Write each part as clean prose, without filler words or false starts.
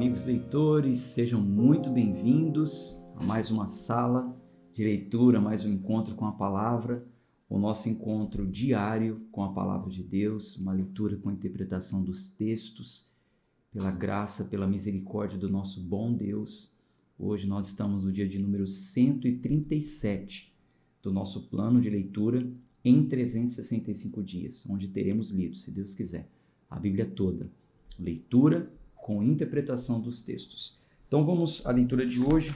amigos leitores, sejam muito bem-vindos a mais uma sala de leitura, mais um encontro com a palavra, o nosso encontro diário com a palavra de Deus, uma leitura com a interpretação dos textos, pela graça, pela misericórdia do nosso bom Deus. Hoje nós estamos no dia de número 137 do nosso plano de leitura em 365 dias, onde teremos lido, se Deus quiser, a Bíblia toda. Leitura com interpretação dos textos. Então vamos à leitura de hoje,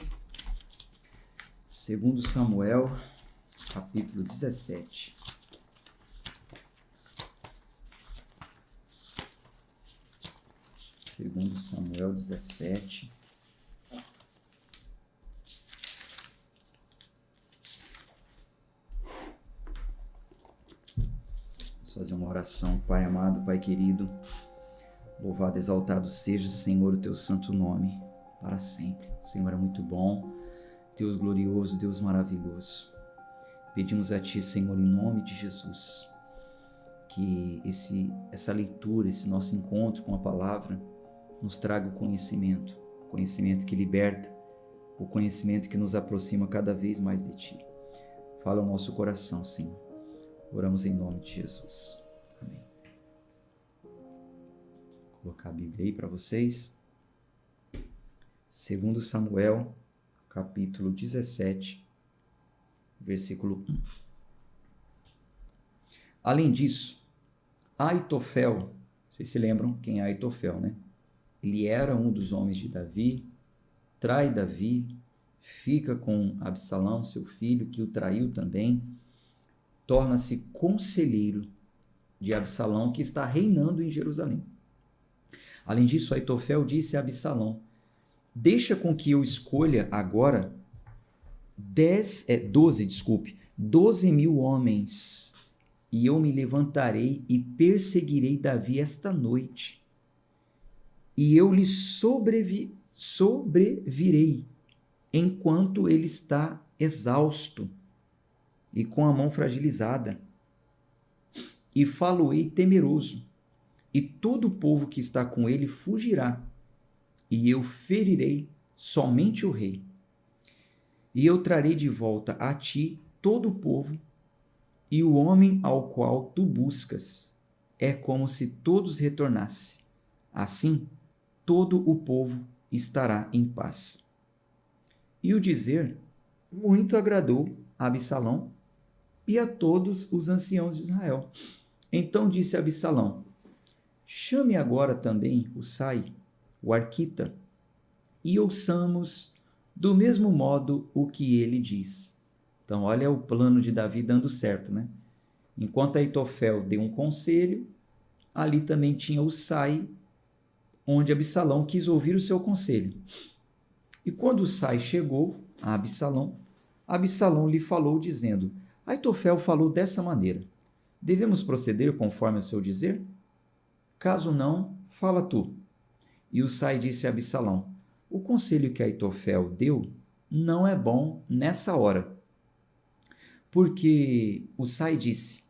2 Samuel, capítulo 17. Segundo Samuel 17. Vamos fazer uma oração. Pai amado, Pai querido, louvado, exaltado seja, Senhor, o teu santo nome, para sempre. O Senhor é muito bom, Deus glorioso, Deus maravilhoso. Pedimos a Ti, Senhor, em nome de Jesus, que essa leitura, esse nosso encontro com a palavra, nos traga o conhecimento que liberta, o conhecimento que nos aproxima cada vez mais de Ti. Fala ao nosso coração, Senhor. Oramos em nome de Jesus. Amém. Vou colocar a Bíblia aí para vocês. 2 Samuel, capítulo 17, versículo 1. Além disso, Aitofel, vocês se lembram quem é Aitofel, né? Ele era um dos homens de Davi, trai Davi, fica com Absalão, seu filho, que o traiu também, torna-se conselheiro de Absalão, que está reinando em Jerusalém. Além disso, Aitofel disse a Absalão: deixa com que eu escolha agora 12 mil homens, e eu me levantarei e perseguirei Davi esta noite, e eu lhe sobrevirei enquanto ele está exausto e com a mão fragilizada, e falo-ei temeroso, e todo o povo que está com ele fugirá, e eu ferirei somente o rei. E eu trarei de volta a ti todo o povo, e o homem ao qual tu buscas é como se todos retornassem. Assim, todo o povo estará em paz. E o dizer muito agradou a Absalão e a todos os anciãos de Israel. Então disse Absalão: chame agora também Husai, o arquita, e ouçamos do mesmo modo o que ele diz. Então, olha o plano de Davi dando certo, né? Enquanto Aitofel deu um conselho, ali também tinha Husai, onde Absalão quis ouvir o seu conselho. E quando Husai chegou a Absalão, Absalão lhe falou, dizendo: Aitofel falou dessa maneira. Devemos proceder conforme o seu dizer? Caso não, fala tu. E Husai disse a Absalão: o conselho que Aitofel deu não é bom nessa hora. Porque Husai disse: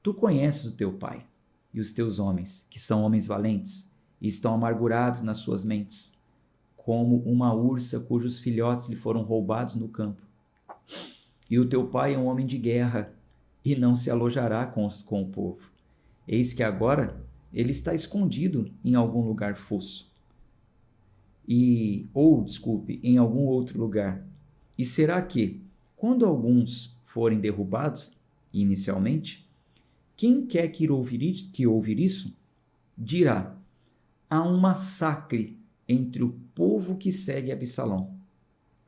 tu conheces o teu pai e os teus homens, que são homens valentes, e estão amargurados nas suas mentes, como uma ursa cujos filhotes lhe foram roubados no campo. E o teu pai é um homem de guerra, e não se alojará com o povo. Eis que agora ele está escondido em algum lugar fosso, em algum outro lugar. E será que, quando alguns forem derrubados, inicialmente, quem quer que ouvir isso, dirá: há um massacre entre o povo que segue Absalão.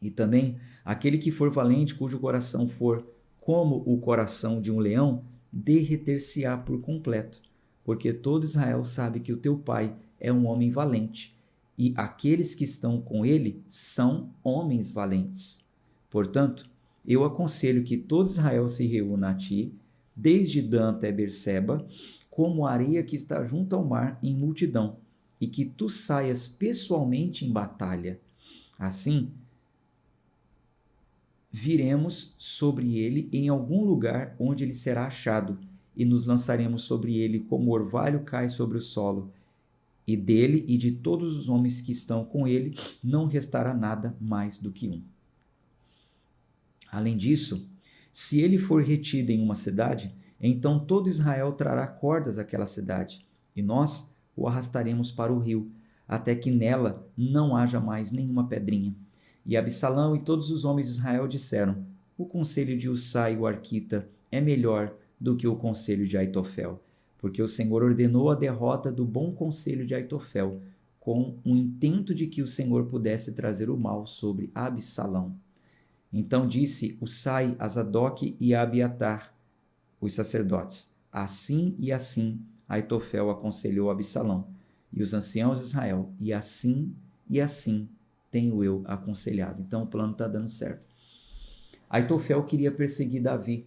E também aquele que for valente, cujo coração for como o coração de um leão, derreter-se-á por completo, porque todo Israel sabe que o teu pai é um homem valente, e aqueles que estão com ele são homens valentes. Portanto, eu aconselho que todo Israel se reúna a ti, desde Dan até Berseba, como a areia que está junto ao mar em multidão, e que tu saias pessoalmente em batalha. Assim, viremos sobre ele em algum lugar onde ele será achado, e nos lançaremos sobre ele como o orvalho cai sobre o solo, e dele e de todos os homens que estão com ele não restará nada mais do que um. Além disso, se ele for retido em uma cidade, então todo Israel trará cordas àquela cidade, e nós o arrastaremos para o rio, até que nela não haja mais nenhuma pedrinha. E Absalão e todos os homens de Israel disseram: o conselho de Husai, o arquita, é melhor do que o conselho de Aitofel, porque o Senhor ordenou a derrota do bom conselho de Aitofel, com o intento de que o Senhor pudesse trazer o mal sobre Absalão. Então disse Husai a Zadok e a Abiatar, os sacerdotes: assim e assim Aitofel aconselhou Absalão e os anciãos de Israel, e assim tenho eu aconselhado. Então o plano está dando certo. Aitofel queria perseguir Davi,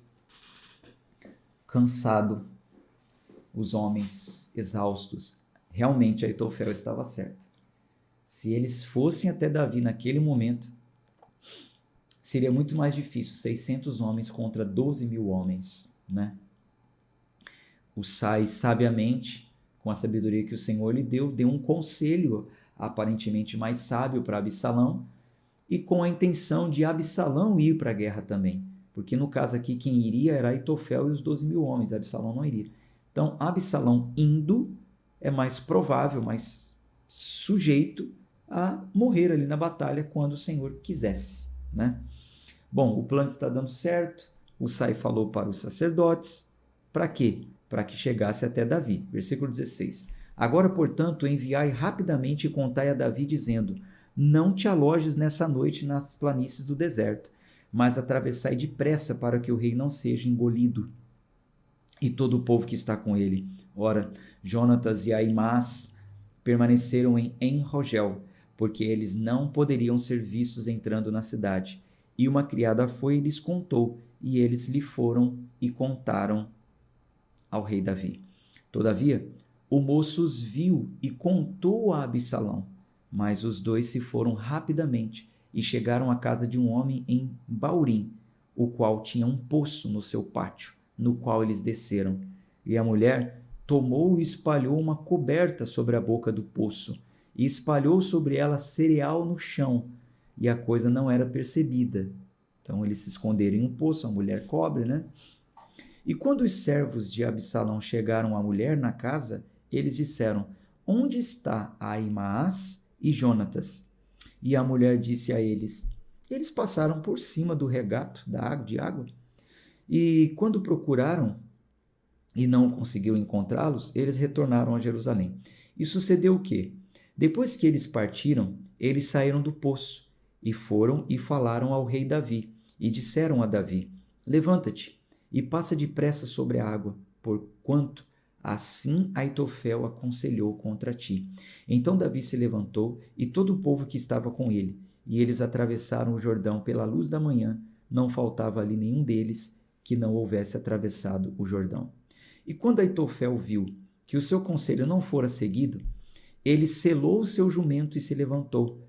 cansado, os homens exaustos. Realmente Aitofel estava certo. Se eles fossem até Davi naquele momento, seria muito mais difícil, 600 homens contra 12.000 homens, né? Husai, sabiamente, com a sabedoria que o Senhor lhe deu um conselho aparentemente mais sábio para Absalão, e com a intenção de Absalão ir para a guerra também, porque no caso aqui quem iria era Aitofel e os 12.000 homens, Absalão não iria. Então, Absalão indo é mais provável, mais sujeito a morrer ali na batalha quando o Senhor quisesse, né? Bom, o plano está dando certo. Husai falou para os sacerdotes. Para quê? Para que chegasse até Davi. Versículo 16. Agora, portanto, enviai rapidamente e contai a Davi, dizendo: não te alojes nessa noite nas planícies do deserto, mas atravessai depressa para que o rei não seja engolido e todo o povo que está com ele. Ora, Jonatas e Aimás permaneceram em En-Rogel, porque eles não poderiam ser vistos entrando na cidade. E uma criada foi e lhes contou, e eles lhe foram e contaram ao rei Davi. Todavia, o moço os viu e contou a Absalão, mas os dois se foram rapidamente e chegaram à casa de um homem em Baurim, o qual tinha um poço no seu pátio, no qual eles desceram. E a mulher tomou e espalhou uma coberta sobre a boca do poço, e espalhou sobre ela cereal no chão, e a coisa não era percebida. Então eles se esconderam em um poço, a mulher cobre, né? E quando os servos de Absalão chegaram à mulher na casa, eles disseram: onde está Ahimaás e Jonatas? E a mulher disse a eles: eles passaram por cima do regato de água. E quando procuraram e não conseguiram encontrá-los, eles retornaram a Jerusalém. E sucedeu o quê? Depois que eles partiram, eles saíram do poço e foram e falaram ao rei Davi, e disseram a Davi: levanta-te e passa depressa sobre a água, porquanto assim Aitofel aconselhou contra ti. Então Davi se levantou e todo o povo que estava com ele, e eles atravessaram o Jordão pela luz da manhã, não faltava ali nenhum deles que não houvesse atravessado o Jordão. E quando Aitofel viu que o seu conselho não fora seguido, ele selou o seu jumento e se levantou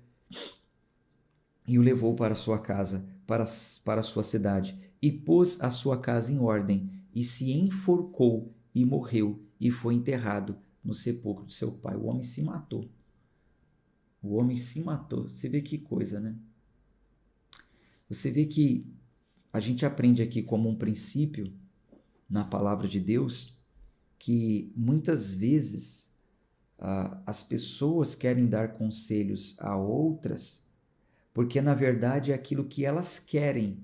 e o levou para sua casa, para a sua cidade, e pôs a sua casa em ordem, e se enforcou e morreu, e foi enterrado no sepulcro de seu pai. O homem se matou. O homem se matou. Você vê que coisa, né? Você vê que a gente aprende aqui como um princípio na palavra de Deus que muitas vezes as pessoas querem dar conselhos a outras porque na verdade é aquilo que elas querem.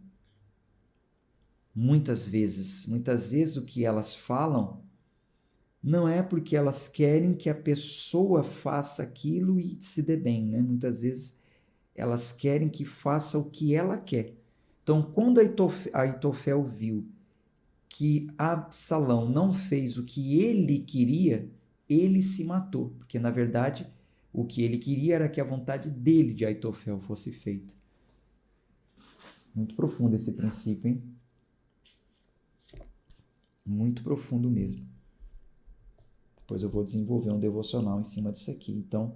Muitas vezes o que elas falam não é porque elas querem que a pessoa faça aquilo e se dê bem, né? Muitas vezes elas querem que faça o que ela quer. Então, quando Aitofel viu que Absalão não fez o que ele queria, ele se matou, porque na verdade o que ele queria era que a vontade dele, de Aitofel, fosse feita. Muito profundo esse princípio, hein? Muito profundo mesmo. Depois eu vou desenvolver um devocional em cima disso aqui. Então,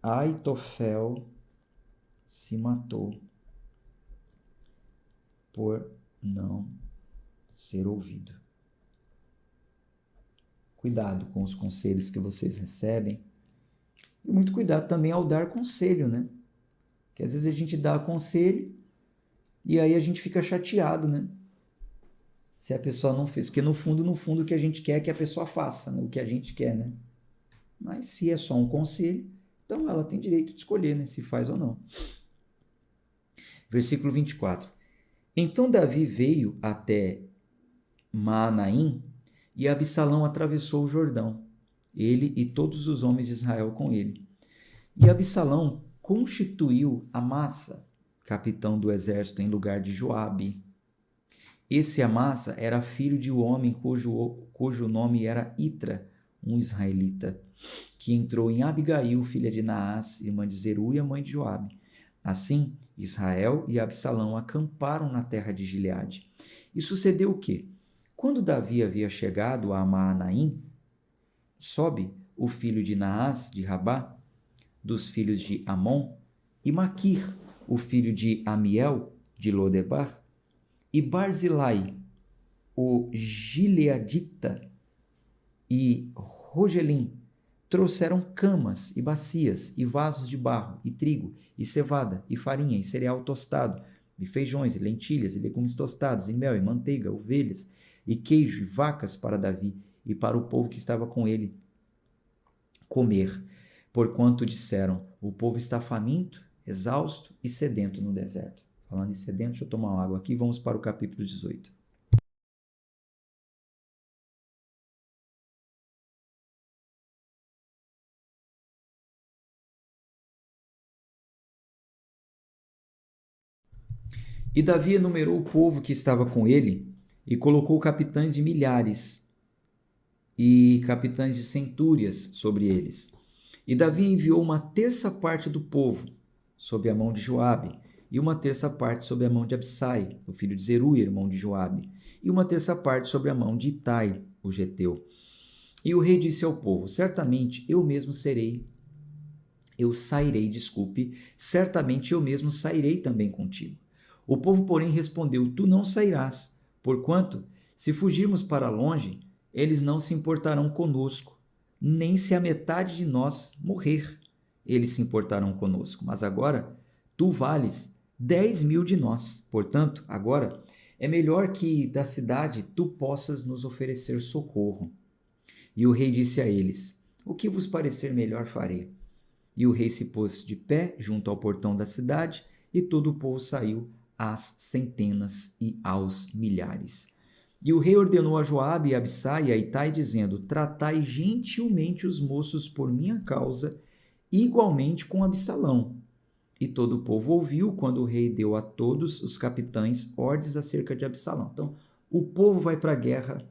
Aitofel se matou por não ser ouvido. Cuidado com os conselhos que vocês recebem E muito cuidado também ao dar conselho, né? Que às vezes a gente dá conselho e aí a gente fica chateado, né? Se a pessoa não fez. Porque no fundo, o que a gente quer é que a pessoa faça, né? O que a gente quer, né? Mas se é só um conselho, então ela tem direito de escolher, né? Se faz ou não. Versículo 24. Então Davi veio até Maanaim e Absalão atravessou o Jordão, ele e todos os homens de Israel com ele. E Absalão constituiu Amassa, capitão do exército, em lugar de Joabe. Esse Amassa era filho de um homem cujo nome era Itra, um israelita, que entrou em Abigail, filha de Naás, irmã de Zeruia, mãe de Joabe. Assim, Israel e Absalão acamparam na terra de Gileade. E sucedeu o quê? Quando Davi havia chegado a Maanaim, Sobe, o filho de Naás, de Rabá, dos filhos de Amon, e Maquir, o filho de Amiel, de Lodebar, e Barzilai, o gileadita, e Rogelim, trouxeram camas e bacias, e vasos de barro, e trigo, e cevada, e farinha, e cereal tostado, e feijões, e lentilhas, e legumes tostados, e mel, e manteiga, ovelhas, e queijo, e vacas para Davi, e para o povo que estava com ele comer. Porquanto disseram, o povo está faminto, exausto e sedento no deserto. Falando em sedento, deixa eu tomar uma água aqui, vamos para o capítulo 18. E Davi enumerou o povo que estava com ele e colocou capitães de milhares e capitães de centúrias sobre eles. E Davi enviou uma terça parte do povo sob a mão de Joabe, e uma terça parte sob a mão de Absai, o filho de Zeruia, irmão de Joabe, e uma terça parte sob a mão de Itai, o geteu. E o rei disse ao povo, certamente eu mesmo sairei também contigo. O povo, porém, respondeu, tu não sairás, porquanto, se fugirmos para longe, eles não se importarão conosco, nem se a metade de nós morrer, eles se importarão conosco. Mas agora, tu vales 10.000 de nós. Portanto, agora, é melhor que da cidade tu possas nos oferecer socorro. E o rei disse a eles, o que vos parecer melhor farei. E o rei se pôs de pé junto ao portão da cidade, e todo o povo saiu às centenas e aos milhares. E o rei ordenou a Joabe e a Absai e a Itai, dizendo, tratai gentilmente os moços por minha causa, igualmente com Absalão. E todo o povo ouviu quando o rei deu a todos os capitães ordens acerca de Absalão. Então, o povo vai para a guerra,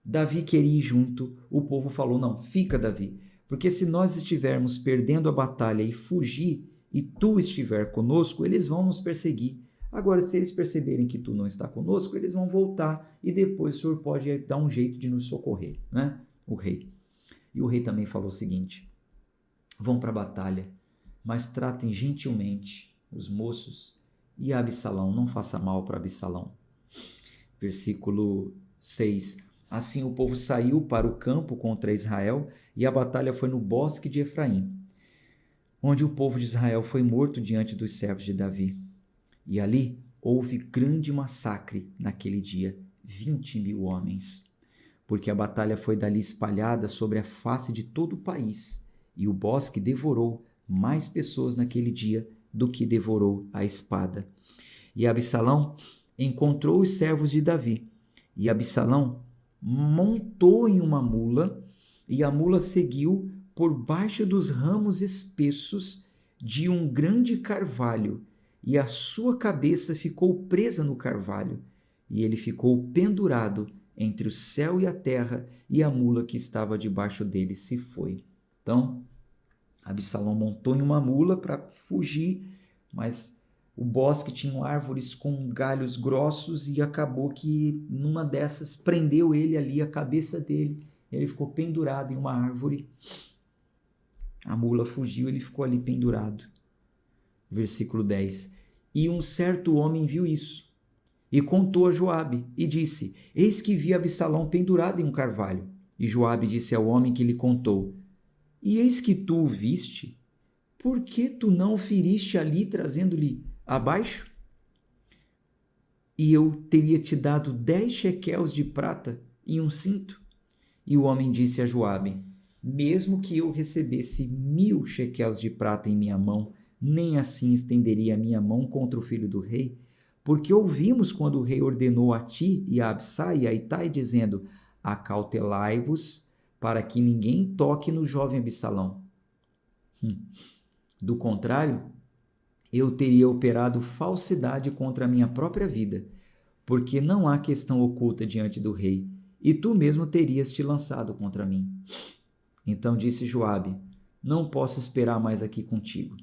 Davi queria ir junto, o povo falou, não, fica Davi, porque se nós estivermos perdendo a batalha e fugir, e tu estiver conosco, eles vão nos perseguir. Agora, se eles perceberem que tu não está conosco, eles vão voltar e depois o Senhor pode dar um jeito de nos socorrer, né? O rei. E o rei também falou o seguinte, vão para a batalha, mas tratem gentilmente os moços e Absalão, não faça mal para Absalão. Versículo 6. Assim o povo saiu para o campo contra Israel e a batalha foi no bosque de Efraim, onde o povo de Israel foi morto diante dos servos de Davi. E ali houve grande massacre naquele dia, 20.000 homens, porque a batalha foi dali espalhada sobre a face de todo o país, e o bosque devorou mais pessoas naquele dia do que devorou a espada. E Absalão encontrou os servos de Davi, e Absalão montou em uma mula, e a mula seguiu por baixo dos ramos espessos de um grande carvalho, e a sua cabeça ficou presa no carvalho, e ele ficou pendurado entre o céu e a terra, e a mula que estava debaixo dele se foi. Então, Absalão montou em uma mula para fugir, mas o bosque tinha árvores com galhos grossos e acabou que numa dessas prendeu ele ali, a cabeça dele, ele ficou pendurado em uma árvore. A mula fugiu, ele ficou ali pendurado. Versículo 10. E um certo homem viu isso e contou a Joabe e disse, eis que vi Absalão pendurado em um carvalho. E Joabe disse ao homem que lhe contou, E eis que tu o viste, por que tu não o feriste ali, trazendo-lhe abaixo? E eu teria te dado 10 shequels de prata e um cinto. E o homem disse a Joabe: mesmo que eu recebesse 1000 shequels de prata em minha mão, nem assim estenderia a minha mão contra o filho do rei, porque ouvimos quando o rei ordenou a ti e a Absai e a Itai, dizendo: acautelai-vos para que ninguém toque no jovem Absalão. Do contrário, eu teria operado falsidade contra a minha própria vida, porque não há questão oculta diante do rei, e tu mesmo terias te lançado contra mim. Então disse Joabe: não posso esperar mais aqui contigo.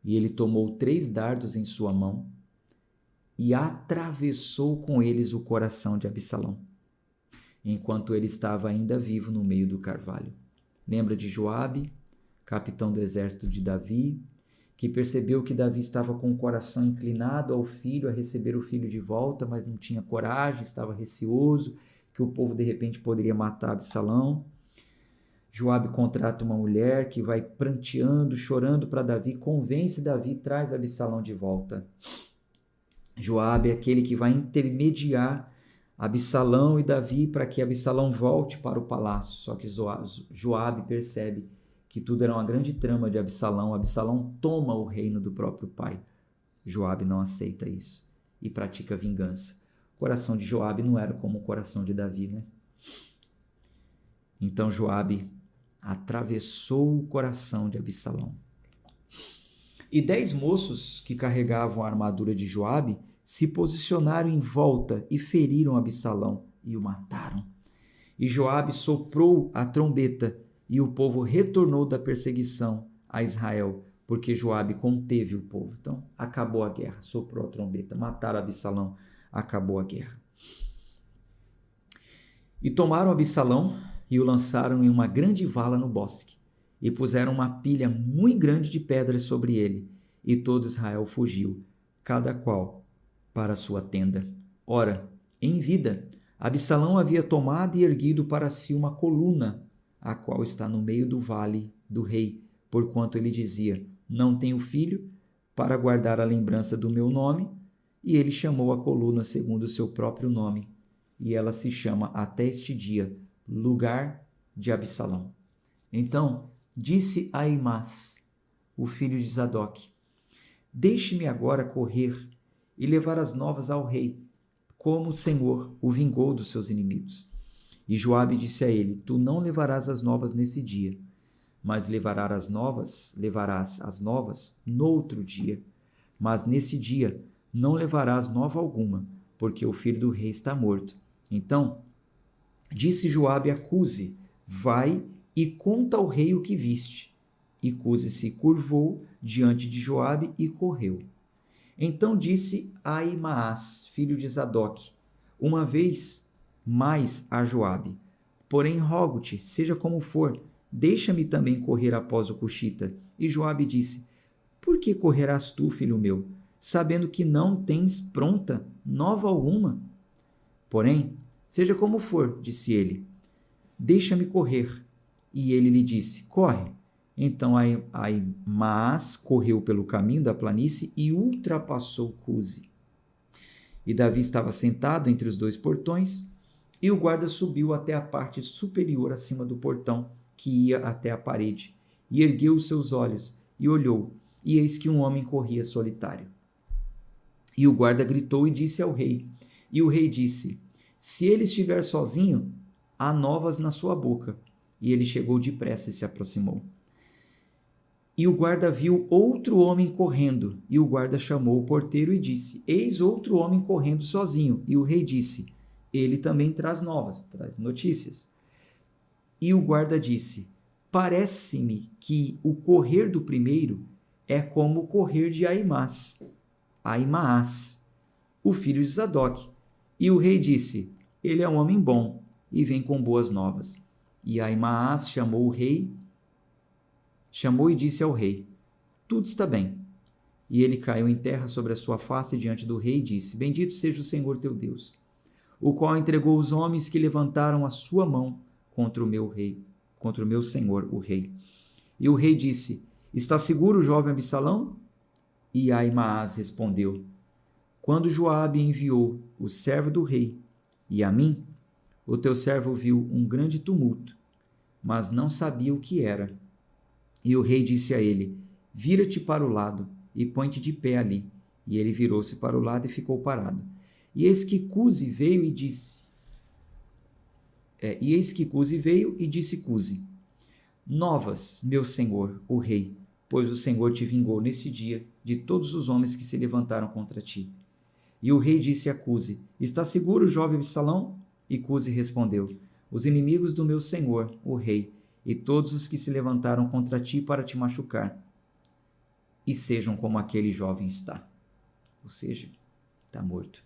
E ele tomou 3 dardos em sua mão e atravessou com eles o coração de Absalão, enquanto ele estava ainda vivo no meio do carvalho. Lembra de Joabe, capitão do exército de Davi, que percebeu que Davi estava com o coração inclinado ao filho, a receber o filho de volta, mas não tinha coragem, estava receoso, que o povo de repente poderia matar Absalão. Joabe contrata uma mulher que vai pranteando, chorando para Davi, convence Davi e traz Absalão de volta. Joabe é aquele que vai intermediar Absalão e Davi para que Absalão volte para o palácio. Só que Joabe percebe que tudo era uma grande trama de Absalão. Absalão toma o reino do próprio pai. Joabe não aceita isso e pratica vingança. O coração de Joabe não era como o coração de Davi, né? Então Joabe atravessou o coração de Absalão. E 10 moços que carregavam a armadura de Joabe se posicionaram em volta e feriram Absalão e o mataram. E Joabe soprou a trombeta e o povo retornou da perseguição a Israel, porque Joabe conteve o povo. Então, acabou a guerra, soprou a trombeta, mataram Absalão, acabou a guerra. E tomaram Absalão e o lançaram em uma grande vala no bosque, e puseram uma pilha muito grande de pedras sobre ele, e todo Israel fugiu, cada qual para sua tenda. Ora, em vida, Absalão havia tomado e erguido para si uma coluna, a qual está no meio do vale do rei, porquanto ele dizia: não tenho filho para guardar a lembrança do meu nome, e ele chamou a coluna segundo o seu próprio nome, e ela se chama até este dia Lugar de Absalão. Então disse Aimás, o filho de Zadok: deixe-me agora correr e levar as novas ao rei, como o Senhor o vingou dos seus inimigos. E Joabe disse a ele: tu não levarás as novas nesse dia, mas levarás as novas noutro dia. Mas nesse dia não levarás nova alguma, porque o filho do rei está morto. Então disse Joabe a Cuse: vai e conta ao rei o que viste. E Cuse se curvou diante de Joabe e correu. Então disse Aimás, filho de Zadok, uma vez mais a Joabe: porém rogo-te, seja como for, deixa-me também correr após o cuxita. E Joabe disse: por que correrás tu, filho meu, sabendo que não tens pronta nova alguma? Porém, seja como for, disse ele, deixa-me correr. E ele lhe disse: corre. Então Aimás correu pelo caminho da planície e ultrapassou Cuse. E Davi estava sentado entre os 2 portões, e o guarda subiu até a parte superior acima do portão, que ia até a parede, e ergueu os seus olhos, e olhou, e eis que um homem corria solitário. E o guarda gritou e disse ao rei, e o rei disse: se ele estiver sozinho, há novas na sua boca. E ele chegou depressa e se aproximou. E o guarda viu outro homem correndo, e o guarda chamou o porteiro e disse: eis outro homem correndo sozinho. E o rei disse: ele também traz novas, traz notícias. E o guarda disse: parece-me que o correr do primeiro é como o correr de Aimás, o filho de Zadok. E o rei disse: ele é um homem bom e vem com boas novas. E Aimás chamou e disse ao rei: tudo está bem. E ele caiu em terra sobre a sua face diante do rei e disse: bendito seja o Senhor teu Deus, o qual entregou os homens que levantaram a sua mão contra o meu rei, contra o meu senhor, o rei. E o rei disse: Está seguro, jovem Absalão? E Ahimaás respondeu: Quando Joabe enviou o servo do rei e a mim, o teu servo viu um grande tumulto, mas não sabia o que era. E o rei disse a ele: Vira-te para o lado e põe-te de pé ali. E ele virou-se para o lado e ficou parado. E eis que Cusi veio e disse: Cusi: Novas, meu senhor, o rei, pois o Senhor te vingou nesse dia de todos os homens que se levantaram contra ti. E o rei disse a Cusi: Está seguro, jovem Absalão? E Cusi respondeu: Os inimigos do meu senhor, o rei, e todos os que se levantaram contra ti para te machucar, e sejam como aquele jovem está. Ou seja, está morto.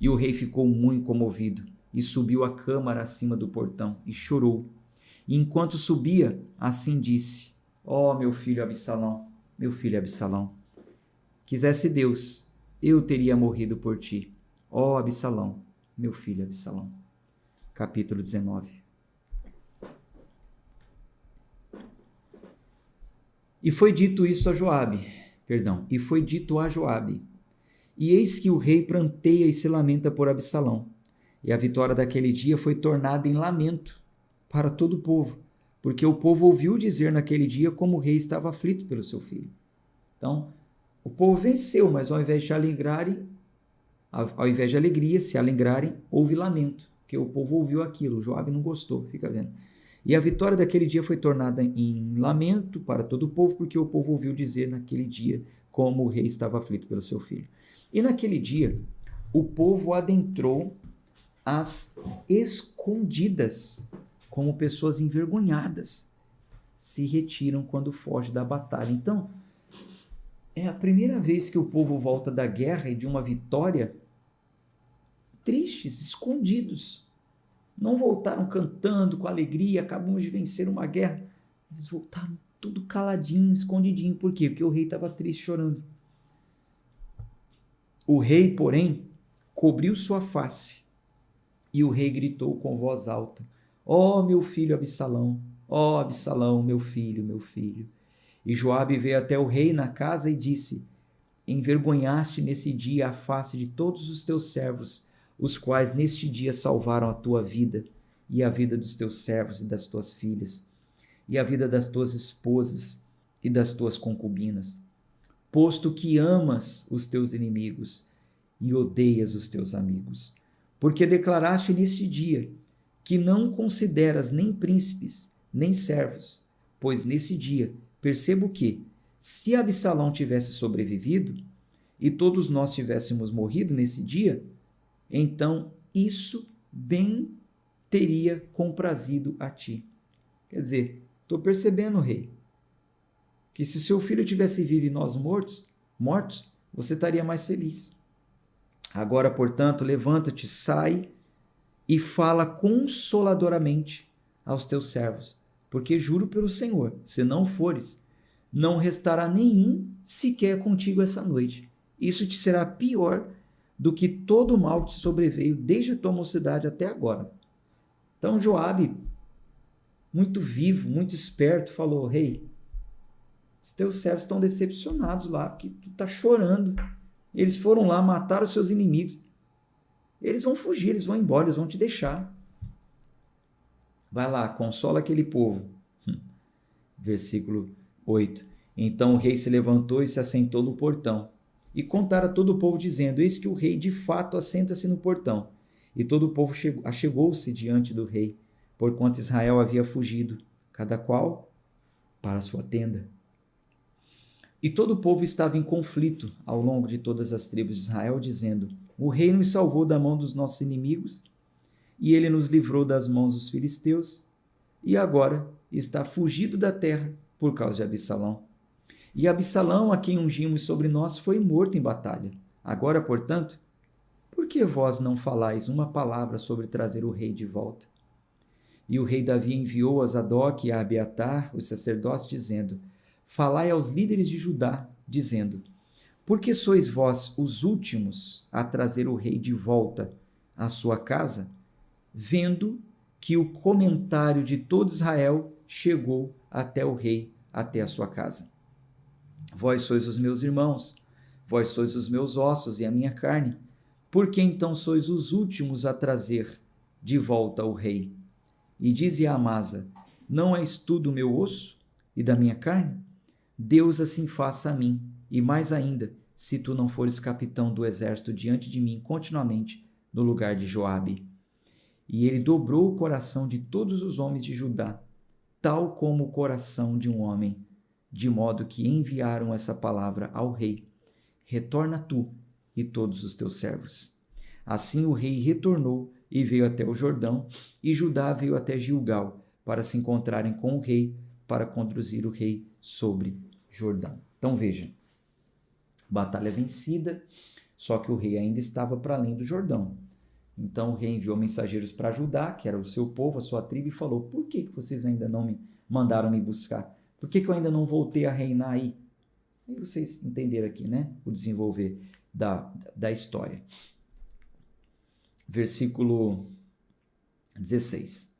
E o rei ficou muito comovido, e subiu à câmara acima do portão, e chorou. E enquanto subia, assim disse: Ó meu filho Absalão, quisesse Deus, eu teria morrido por ti. Ó Absalão, meu filho Absalão. Capítulo 19. E foi dito a Joabe, e eis que o rei pranteia e se lamenta por Absalão. E a vitória daquele dia foi tornada em lamento para todo o povo, porque o povo ouviu dizer naquele dia como o rei estava aflito pelo seu filho. Então, o povo venceu, mas ao invés de alegria, se alegrarem, houve lamento, porque o povo ouviu aquilo. Joabe não gostou, fica vendo. E a vitória daquele dia foi tornada em lamento para todo o povo, porque o povo ouviu dizer naquele dia como o rei estava aflito pelo seu filho. E naquele dia, o povo adentrou as escondidas, como pessoas envergonhadas se retiram quando foge da batalha. Então, é a primeira vez que o povo volta da guerra e de uma vitória tristes, escondidos. Não voltaram cantando com alegria, acabamos de vencer uma guerra. Eles voltaram tudo caladinho, escondidinho. Por quê? Porque o rei estava triste, chorando. O rei, porém, cobriu sua face, e o rei gritou com voz alta: Ó meu filho Absalão, ó Absalão, meu filho, meu filho. E Joabe veio até o rei na casa e disse: Envergonhaste nesse dia a face de todos os teus servos, os quais neste dia salvaram a tua vida, e a vida dos teus servos e das tuas filhas, e a vida das tuas esposas e das tuas concubinas, posto que amas os teus inimigos e odeias os teus amigos, porque declaraste neste dia que não consideras nem príncipes, nem servos, pois nesse dia percebo que, se Absalão tivesse sobrevivido, e todos nós tivéssemos morrido nesse dia, então isso bem teria comprazido a ti. Quer dizer, estou percebendo, rei, que se seu filho tivesse vivo e nós mortos, você estaria mais feliz. Agora, portanto, levanta-te, sai e fala consoladoramente aos teus servos, porque juro pelo Senhor, se não fores, não restará nenhum sequer contigo essa noite. Isso te será pior do que todo o mal que te sobreveio desde a tua mocidade até agora. Então Joabe, muito vivo, muito esperto, falou: rei, os teus servos estão decepcionados lá, porque tu está chorando. Eles foram lá, mataram os seus inimigos. Eles vão fugir, eles vão embora, eles vão te deixar. Vai lá, consola aquele povo. Versículo 8. Então o rei se levantou e se assentou no portão. E contaram a todo o povo, dizendo: Eis que o rei de fato assenta-se no portão. E todo o povo achegou-se diante do rei, porquanto Israel havia fugido, cada qual para a sua tenda. E todo o povo estava em conflito ao longo de todas as tribos de Israel, dizendo: O rei nos salvou da mão dos nossos inimigos, e ele nos livrou das mãos dos filisteus, e agora está fugido da terra por causa de Absalão. E Absalão, a quem ungimos sobre nós, foi morto em batalha. Agora, portanto, por que vós não falais uma palavra sobre trazer o rei de volta? E o rei Davi enviou a Zadok e a Abiatar, os sacerdotes, dizendo: Falai aos líderes de Judá, dizendo: Por que sois vós os últimos a trazer o rei de volta à sua casa, vendo que o comentário de todo Israel chegou até o rei até a sua casa. Vós sois os meus irmãos, vós sois os meus ossos e a minha carne. Por que então sois os últimos a trazer de volta o rei? E dize a Amasa: não és tu do meu osso e da minha carne? Deus assim faça a mim, e mais ainda, se tu não fores capitão do exército diante de mim continuamente, no lugar de Joabe. E ele dobrou o coração de todos os homens de Judá, tal como o coração de um homem, de modo que enviaram essa palavra ao rei: retorna tu e todos os teus servos. Assim o rei retornou e veio até o Jordão, e Judá veio até Gilgal, para se encontrarem com o rei, para conduzir o rei sobre Jordão. Então veja, batalha vencida, só que o rei ainda estava para além do Jordão. Então o rei enviou mensageiros para Judá, que era o seu povo, a sua tribo, e falou: por que vocês ainda não me mandaram me buscar? Por que eu ainda não voltei a reinar aí? Aí vocês entenderam aqui, né? O desenvolver da história. Versículo 16.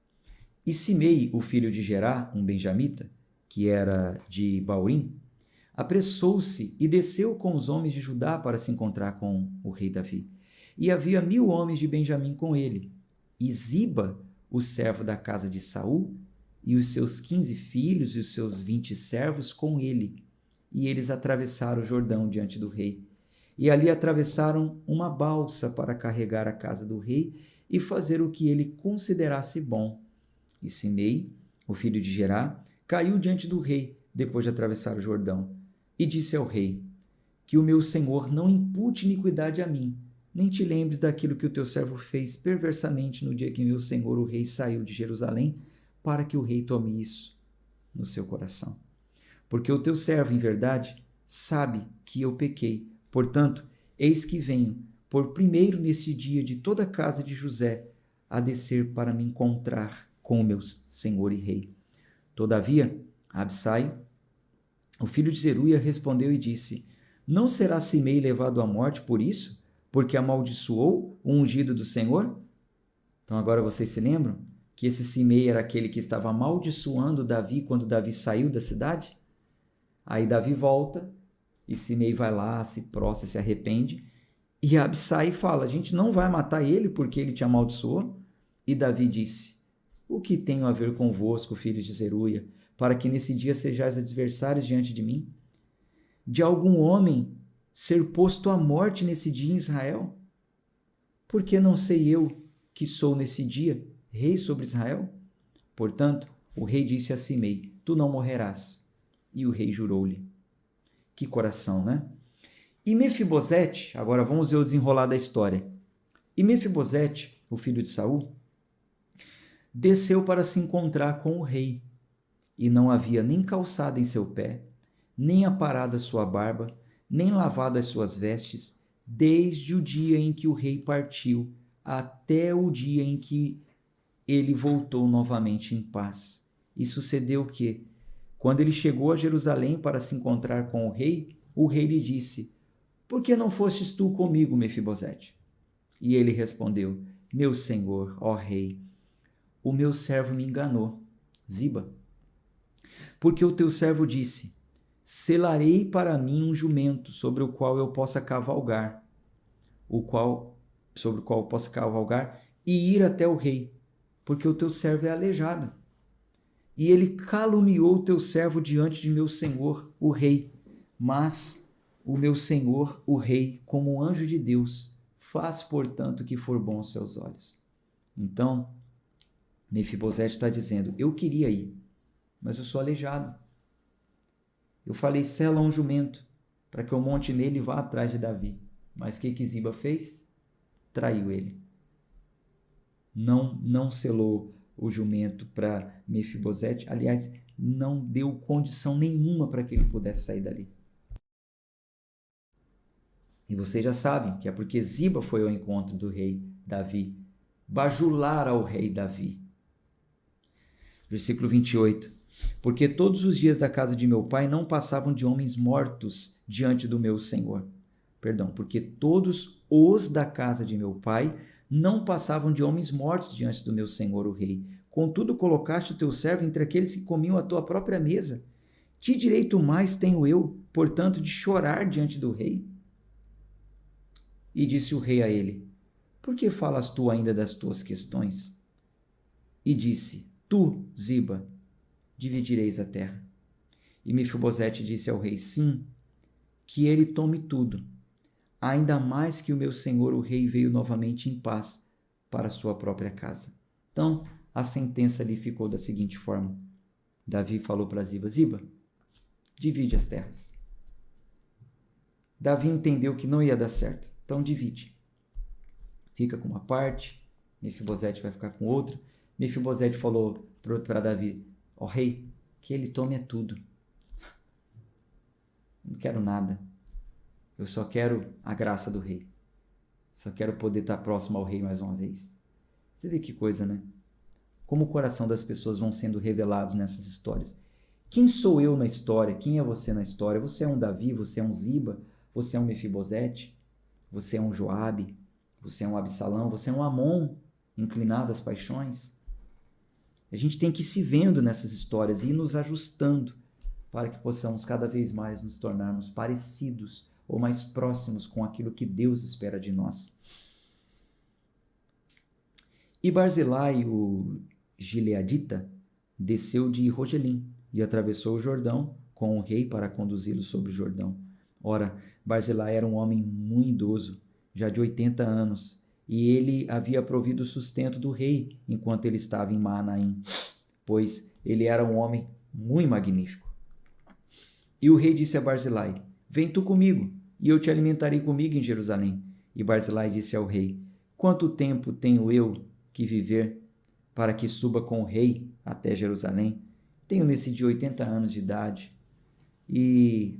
E Simei, o filho de Gerá, um benjamita, que era de Baurim, apressou-se e desceu com os homens de Judá para se encontrar com o rei Davi. E havia 1000 homens de Benjamim com ele. E Ziba, o servo da casa de Saul, e os seus 15 filhos e os seus 20 servos com ele. E eles atravessaram o Jordão diante do rei. E ali atravessaram uma balsa para carregar a casa do rei e fazer o que ele considerasse bom. E Simei, o filho de Gerá, caiu diante do rei depois de atravessar o Jordão, e disse ao rei: que o meu senhor não impute iniquidade a mim, nem te lembres daquilo que o teu servo fez perversamente no dia que meu senhor o rei saiu de Jerusalém, para que o rei tome isso no seu coração. Porque o teu servo, em verdade, sabe que eu pequei. Portanto, eis que venho, por primeiro nesse dia de toda a casa de José, a descer para me encontrar com o meu senhor e rei. Todavia, Absai, o filho de Zeruia, respondeu e disse: não será Simei levado à morte por isso? Porque amaldiçoou o ungido do Senhor? Então agora vocês se lembram que esse Simei era aquele que estava amaldiçoando Davi quando Davi saiu da cidade? Aí Davi volta e Simei vai lá, se prostra, se arrepende, e Absai fala: a gente não vai matar ele porque ele te amaldiçoou. E Davi disse: o que tenho a ver convosco, filhos de Zeruia, para que nesse dia sejais adversários diante de mim? De algum homem ser posto à morte nesse dia em Israel? Porque não sei eu que sou nesse dia rei sobre Israel? Portanto, o rei disse a Simei: tu não morrerás. E o rei jurou-lhe. Que coração, né? E Mefibosete, agora vamos ver o desenrolar da história. E Mefibosete, o filho de Saul, desceu para se encontrar com o rei, e não havia nem calçado em seu pé, nem aparado a sua barba, nem lavado as suas vestes, desde o dia em que o rei partiu, até o dia em que ele voltou novamente em paz. E sucedeu que, quando ele chegou a Jerusalém para se encontrar com o rei lhe disse: por que não fostes tu comigo, Mefibosete? E ele respondeu: meu senhor, ó rei, o meu servo me enganou, Ziba. Porque o teu servo disse: selarei para mim um jumento sobre o qual eu possa cavalgar, sobre o qual eu possa cavalgar e ir até o rei, porque o teu servo é aleijado. E ele caluniou o teu servo diante de meu senhor, o rei. Mas o meu senhor, o rei, como um anjo de Deus, faz, portanto, o que for bom aos seus olhos. Então, Mefibosete está dizendo: eu queria ir, mas eu sou aleijado. Eu falei: sela um jumento, para que eu monte nele e vá atrás de Davi. Mas o que Ziba fez? Traiu ele. Não selou o jumento para Mefibosete. Aliás, não deu condição nenhuma para que ele pudesse sair dali. E vocês já sabem que é porque Ziba foi ao encontro do rei Davi, bajular ao rei Davi. Versículo 28. Porque todos os dias da casa de meu pai não passavam de homens mortos diante do meu senhor. Porque todos os da casa de meu pai não passavam de homens mortos diante do meu senhor o rei. Contudo, colocaste o teu servo entre aqueles que comiam a tua própria mesa. Que direito mais tenho eu, portanto, de chorar diante do rei? E disse o rei a ele: Por que falas tu ainda das tuas questões? E disse: Tu, Ziba, dividireis a terra. E Mefibosete disse ao rei: Sim, que ele tome tudo, ainda mais que o meu senhor o rei veio novamente em paz para a sua própria casa. Então, a sentença ali ficou da seguinte forma. Davi falou para Ziba: Ziba, divide as terras. Davi entendeu que não ia dar certo, então divide. Fica com uma parte, Mefibosete vai ficar com outra. Mefibosete falou para Davi: Ó rei, que ele tome é tudo. Não quero nada. Eu só quero a graça do rei. Só quero poder estar próximo ao rei mais uma vez. Você vê que coisa, né? Como o coração das pessoas vão sendo revelados nessas histórias. Quem sou eu na história? Quem é você na história? Você é um Davi? Você é um Ziba? Você é um Mefibosete? Você é um Joabe? Você é um Absalão? Você é um Amon, inclinado às paixões? A gente tem que ir se vendo nessas histórias e ir nos ajustando para que possamos cada vez mais nos tornarmos parecidos ou mais próximos com aquilo que Deus espera de nós. E Barzilai, o gileadita, desceu de Rogelim e atravessou o Jordão com o rei para conduzi-lo sobre o Jordão. Ora, Barzilai era um homem muito idoso, já de 80 anos, e ele havia provido o sustento do rei enquanto ele estava em Maanaim, pois ele era um homem muito magnífico. E o rei disse a Barzilai: Vem tu comigo, e eu te alimentarei comigo em Jerusalém. E Barzilai disse ao rei: Quanto tempo tenho eu que viver para que suba com o rei até Jerusalém? Tenho nesse dia 80 anos de idade. E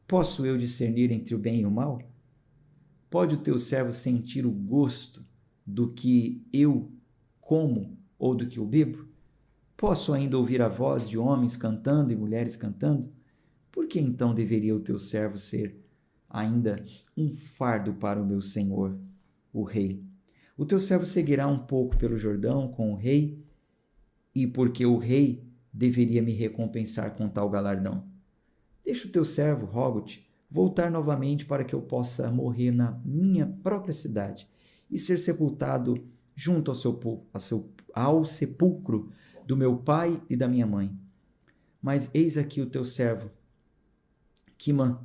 posso eu discernir entre o bem e o mal? Pode o teu servo sentir o gosto do que eu como ou do que eu bebo? Posso ainda ouvir a voz de homens cantando e mulheres cantando? Por que então deveria o teu servo ser ainda um fardo para o meu senhor, o rei? O teu servo seguirá um pouco pelo Jordão com o rei, e porque o rei deveria me recompensar com tal galardão. Deixa o teu servo, rogo-te, voltar novamente para que eu possa morrer na minha própria cidade e ser sepultado junto ao sepulcro do meu pai e da minha mãe. Mas eis aqui o teu servo, Quimã,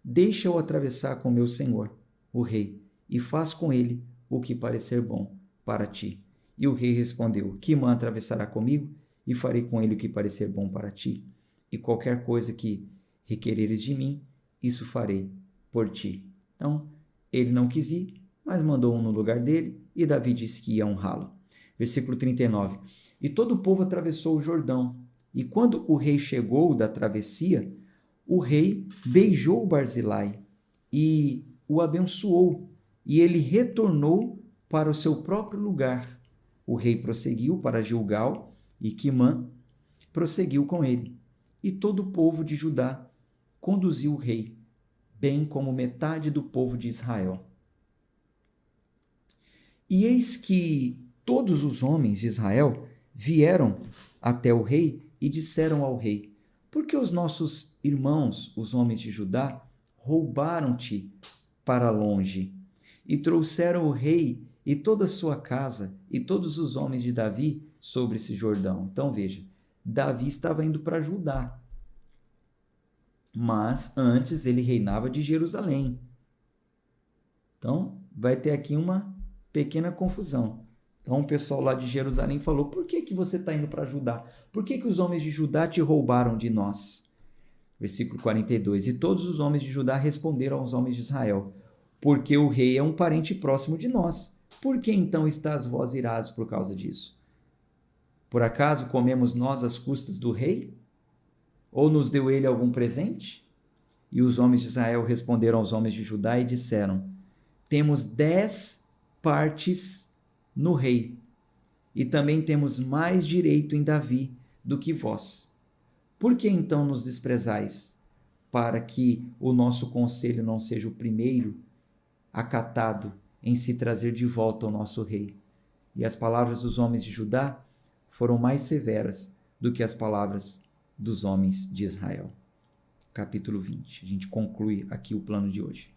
deixa-o atravessar com meu senhor, o rei, e faz com ele o que parecer bom para ti. E o rei respondeu: Quimã atravessará comigo, e farei com ele o que parecer bom para ti. E qualquer coisa que requereres de mim, isso farei por ti. Então, ele não quis ir, mas mandou um no lugar dele, e Davi disse que ia honrá-lo. Versículo 39. E todo o povo atravessou o Jordão, e quando o rei chegou da travessia, o rei beijou Barzilai e o abençoou, e ele retornou para o seu próprio lugar. O rei prosseguiu para Gilgal, e Quimã prosseguiu com ele. E todo o povo de Judá conduziu o rei, bem como metade do povo de Israel. E eis que todos os homens de Israel vieram até o rei e disseram ao rei: Por que os nossos irmãos, os homens de Judá, roubaram-te para longe e trouxeram o rei e toda a sua casa e todos os homens de Davi sobre esse Jordão? Então veja, Davi estava indo para Judá, mas antes ele reinava de Jerusalém. Então vai ter aqui uma pequena confusão. Então o pessoal lá de Jerusalém falou: Por que você está indo para Judá? Por que os homens de Judá te roubaram de nós? Versículo 42. E todos os homens de Judá responderam aos homens de Israel: Porque o rei é um parente próximo de nós. Por que então estás vós irados por causa disso? Por acaso comemos nós às custas do rei? Ou nos deu ele algum presente? E os homens de Israel responderam aos homens de Judá e disseram: Temos 10 partes no rei, e também temos mais direito em Davi do que vós. Por que então nos desprezais, para que o nosso conselho não seja o primeiro acatado em se trazer de volta ao nosso rei? E as palavras dos homens de Judá foram mais severas do que as palavras dos homens de Israel. Capítulo 20. A gente conclui aqui o plano de hoje.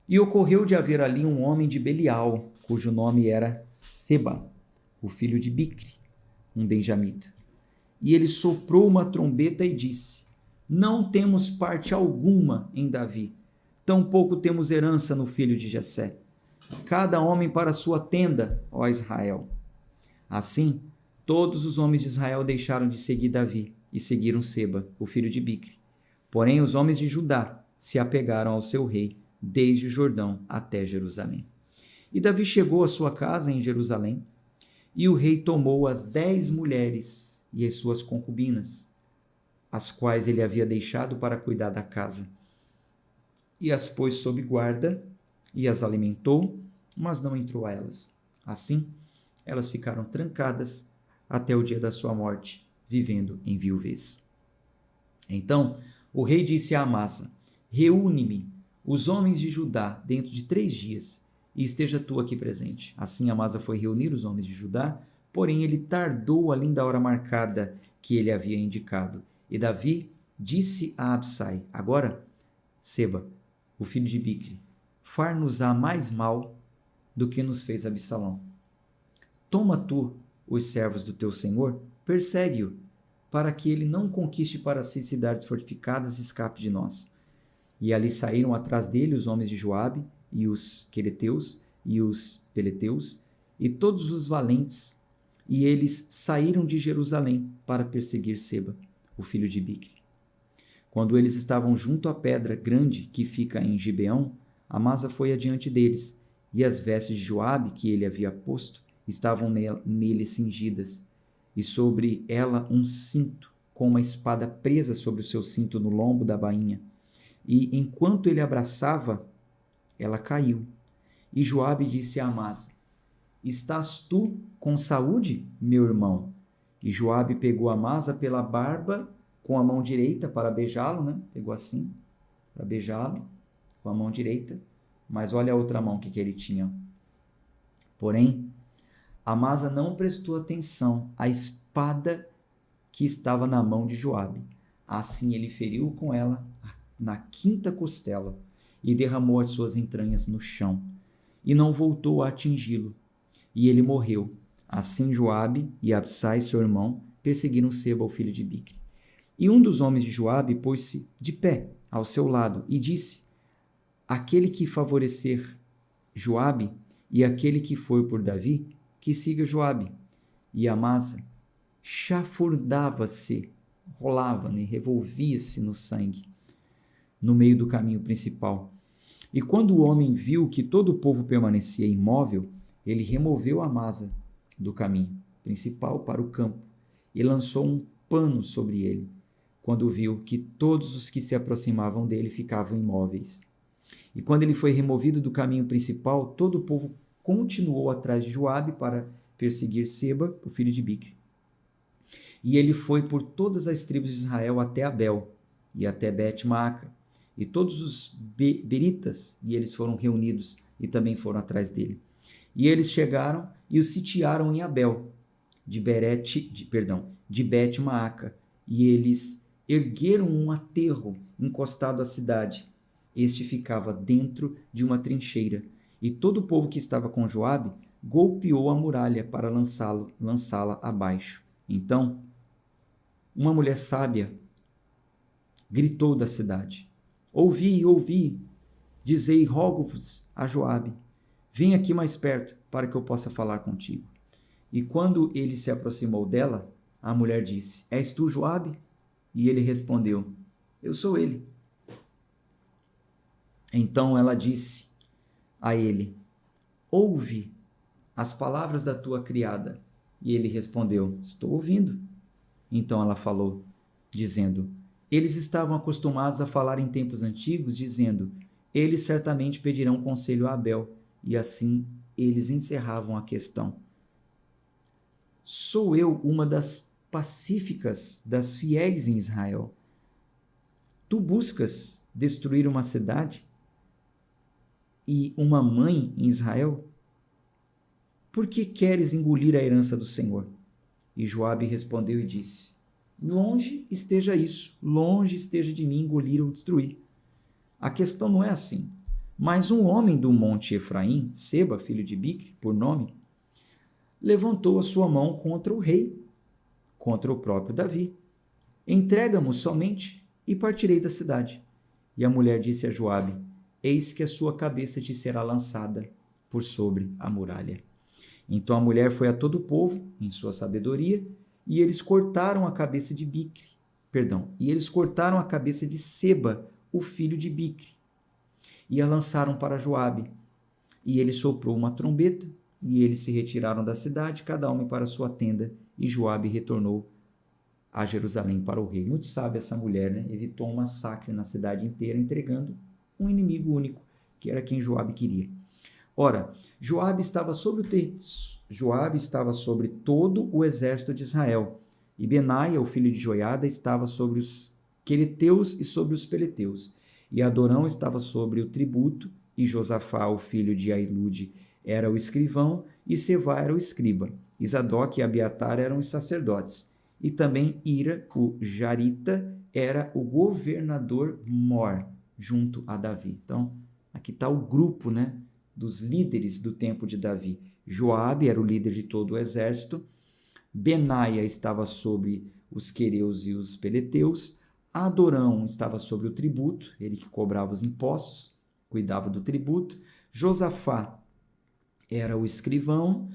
E ocorreu de haver ali um homem de Belial, cujo nome era Seba, o filho de Bicri, um benjamita. E ele soprou uma trombeta e disse: Não temos parte alguma em Davi, tampouco temos herança no filho de Jessé. Cada homem para sua tenda, ó Israel. Assim, todos os homens de Israel deixaram de seguir Davi e seguiram Seba, o filho de Bicri. Porém, os homens de Judá se apegaram ao seu rei, desde o Jordão até Jerusalém. E Davi chegou à sua casa em Jerusalém, e o rei tomou as 10 mulheres e as suas concubinas, as quais ele havia deixado para cuidar da casa, e as pôs sob guarda, e as alimentou, mas não entrou a elas. Assim, elas ficaram trancadas até o dia da sua morte, vivendo em viuvez. Então, o rei disse a Amasa: Reúne-me os homens de Judá dentro de 3 dias, e esteja tu aqui presente. Assim Amasa foi reunir os homens de Judá, porém ele tardou além da hora marcada que ele havia indicado. E Davi disse a Absai: Agora, Seba, o filho de Bicri, far-nos-á mais mal do que nos fez Absalão. Toma tu os servos do teu senhor, persegue-o, para que ele não conquiste para si cidades fortificadas e escape de nós. E ali saíram atrás dele os homens de Joabe, e os quereteus, e os peleteus, e todos os valentes, e eles saíram de Jerusalém para perseguir Seba, o filho de Bicri. Quando eles estavam junto à pedra grande que fica em Gibeão, Amasa foi adiante deles, e as vestes de Joabe que ele havia posto estavam nele cingidas, e sobre ela um cinto, com uma espada presa sobre o seu cinto no lombo da bainha. E enquanto ele abraçava, ela caiu. E Joabe disse a Amasa: Estás tu com saúde, meu irmão? E Joabe pegou Amasa pela barba com a mão direita para beijá-lo, né? Pegou assim, para beijá-lo com a mão direita. Mas olha a outra mão que ele tinha. Porém, Amasa não prestou atenção à espada que estava na mão de Joabe. Assim ele feriu com ela na 5ª costela e derramou as suas entranhas no chão, e não voltou a atingi-lo, e ele morreu. Assim Joabe e Absai, seu irmão, perseguiram Seba, o filho de Bicri. E um dos homens de Joabe pôs-se de pé ao seu lado e disse: Aquele que favorecer Joabe e aquele que for por Davi, que siga Joabe. E Amasa chafurdava-se, rolava, né? Revolvia-se no sangue, no meio do caminho principal. E quando o homem viu que todo o povo permanecia imóvel, ele removeu Amasa do caminho principal para o campo e lançou um pano sobre ele, quando viu que todos os que se aproximavam dele ficavam imóveis. E quando ele foi removido do caminho principal, todo o povo continuou atrás de Joabe para perseguir Seba, o filho de Bicri. E ele foi por todas as tribos de Israel até Abel e até Bet-Maaca, e todos os beritas, e eles foram reunidos e também foram atrás dele. E eles chegaram e o sitiaram em Abel, de Bet-Maaca, e eles ergueram um aterro encostado à cidade. Este ficava dentro de uma trincheira, e todo o povo que estava com Joabe golpeou a muralha para lançá-la abaixo. Então, uma mulher sábia gritou da cidade: Ouvi, ouvi, dizei, rogo-vos a Joabe, vem aqui mais perto para que eu possa falar contigo. E quando ele se aproximou dela, a mulher disse: És tu, Joabe? E ele respondeu: Eu sou ele. Então ela disse a ele: Ouve as palavras da tua criada. E ele respondeu: Estou ouvindo. Então ela falou, dizendo: Eles estavam acostumados a falar em tempos antigos, dizendo: Eles certamente pedirão conselho a Abel. E assim eles encerravam a questão. Sou eu uma das pacíficas, das fiéis em Israel. Tu buscas destruir uma cidade e uma mãe em Israel? Por que queres engolir a herança do Senhor? E Joabe respondeu e disse: Longe esteja isso, longe esteja de mim engolir ou destruir. A questão não é assim. Mas um homem do monte Efraim, Seba, filho de Bicri, por nome, levantou a sua mão contra o rei, contra o próprio Davi. Entrega-mo somente e partirei da cidade. E a mulher disse a Joabe: eis que a sua cabeça te será lançada por sobre a muralha. Então a mulher foi a todo o povo, em sua sabedoria, e eles cortaram a cabeça de Bicri, e eles cortaram a cabeça de Seba, o filho de Bicri, e a lançaram para Joabe. E ele soprou uma trombeta, e eles se retiraram da cidade, cada homem para sua tenda, e Joabe retornou a Jerusalém para o rei. Muito sábia essa mulher, né? Evitou um massacre na cidade inteira, entregando um inimigo único, que era quem Joabe queria. Ora, Joabe estava sobre todo o exército de Israel, e Benaia, o filho de Joiada, estava sobre os quereteus e sobre os peleteus, e Adorão estava sobre o tributo, e Josafá, o filho de Ailude, era o escrivão, e Sevá era o escriba, e Zadok e Abiatar eram os sacerdotes, e também Ira, o jarita, era o governador mor, junto a Davi. Então, aqui está o grupo, né, dos líderes do tempo de Davi. Joabe era o líder de todo o exército, Benaia estava sobre os quereus e os peleteus, Adorão estava sobre o tributo, ele que cobrava os impostos, cuidava do tributo, Josafá era o escrivão,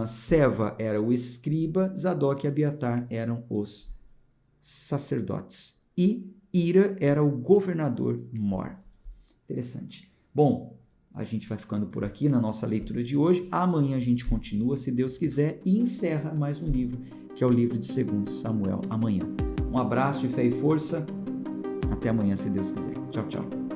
Seva era o escriba, Zadok e Abiatar eram os sacerdotes, e Ira era o governador mor. Interessante. Bom, a gente vai ficando por aqui na nossa leitura de hoje. Amanhã a gente continua, se Deus quiser, e encerra mais um livro, que é o livro de 2 Samuel, amanhã. Um abraço de fé e força. Até amanhã, se Deus quiser. Tchau, tchau.